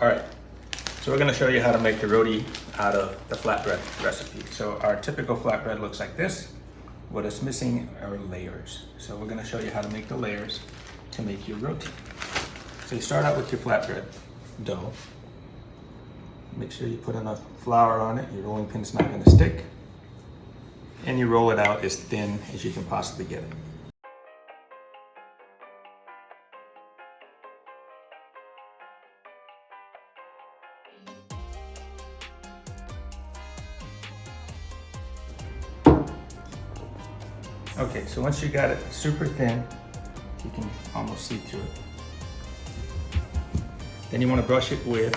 All right, so we're gonna show you how to make the roti out of the flatbread recipe. So our typical flatbread looks like this. What is missing are layers. So we're gonna show you how to make the layers to make your roti. So you start out with your flatbread dough. Make sure you put enough flour on it. Your rolling pin's not gonna stick. And you roll it out as thin as you can possibly get it. Okay, so once you got it super thin, you can almost see through it. Then you want to brush it with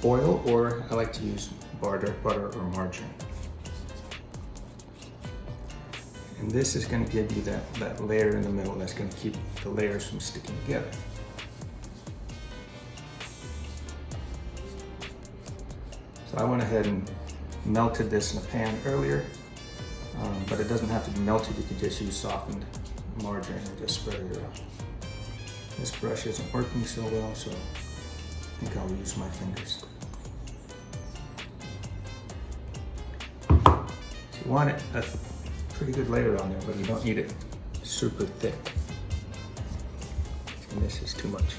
oil, or I like to use butter or margarine. And this is going to give you that layer in the middle that's going to keep the layers from sticking together. So I went ahead and melted this in a pan earlier. But it doesn't have to be melted, you can just use softened margarine and just spread it around. This brush isn't working so well, so I think I'll use my fingers. So you want it a pretty good layer on there, but you don't need it super thick. And this is too much.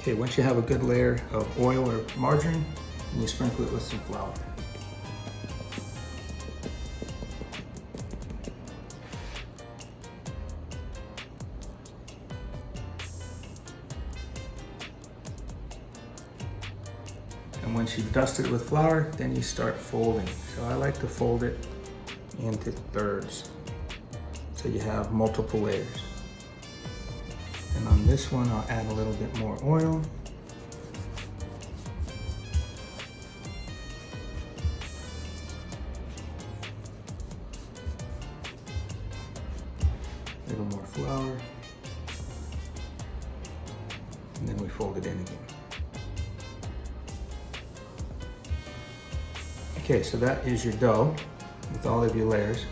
Okay, once you have a good layer of oil or margarine, then you sprinkle it with some flour. And once you've dusted it with flour, then you start folding. So I like to fold it into thirds, so you have multiple layers. And on this one, I'll add a little bit more oil. A little more flour. And then we fold it in again. Okay, so that is your dough with all of your layers.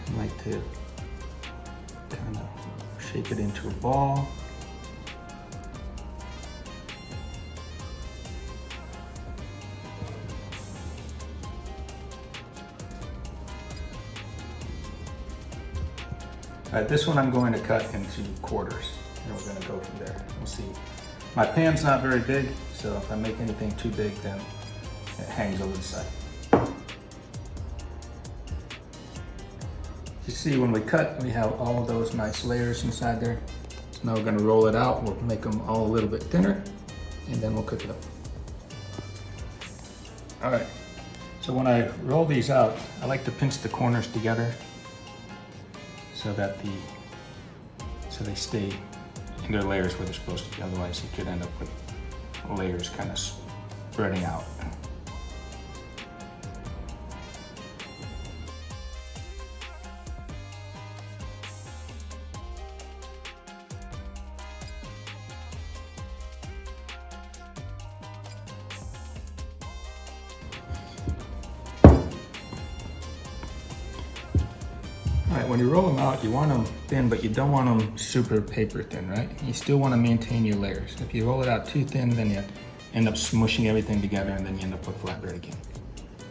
I like to kind of shape it into a ball. All right, this one I'm going to cut into quarters, and we're going to go from there. We'll see. My pan's not very big, so if I make anything too big, then it hangs over the side. You see, when we cut, we have all of those nice layers inside there. So now we're going to roll it out. We'll make them all a little bit thinner, and then we'll cook it up. All right, so when I roll these out, I like to pinch the corners together so that so they stay in their layers where they're supposed to be. Otherwise, you could end up with layers kind of spreading out. All right, when you roll them out, you want them thin, but you don't want them super paper thin, right? You still want to maintain your layers. If you roll it out too thin, then you end up smushing everything together, and then you end up with flatbread again,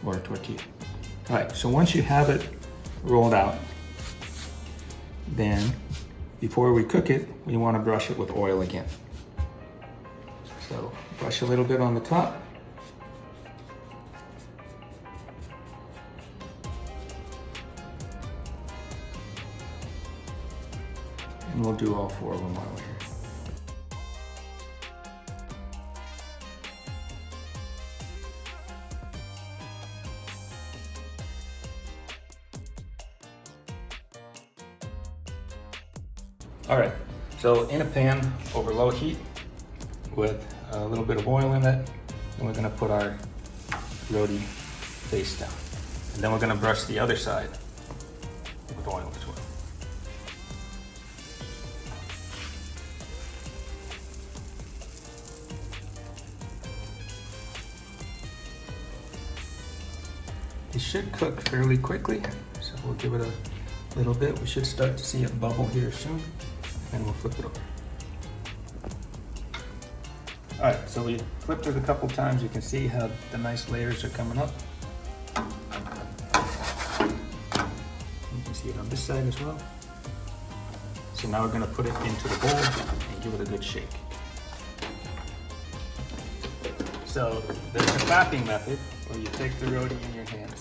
or a tortilla. All right, so once you have it rolled out, then before we cook it, we want to brush it with oil again. So brush a little bit on the top. And we'll do all four of them while we're here. All right, so in a pan over low heat with a little bit of oil in it, and we're gonna put our roti face down. And then we're gonna brush the other side with oil as well. It should cook fairly quickly, so we'll give it a little bit. We should start to see a bubble here soon, and we'll flip it over. All right, so we flipped it a couple times. You can see how the nice layers are coming up. You can see it on this side as well. So now we're gonna put it into the bowl and give it a good shake. So there's a clapping method where you take the roti in your hands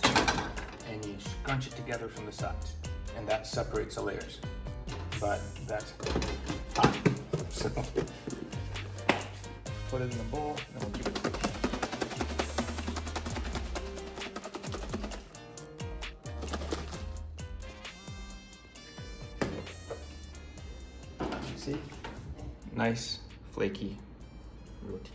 and you scrunch it together from the sides, and that separates the layers. But that's hot. So put it in the bowl and we'll give it a quick shake. See? Nice, flaky roti.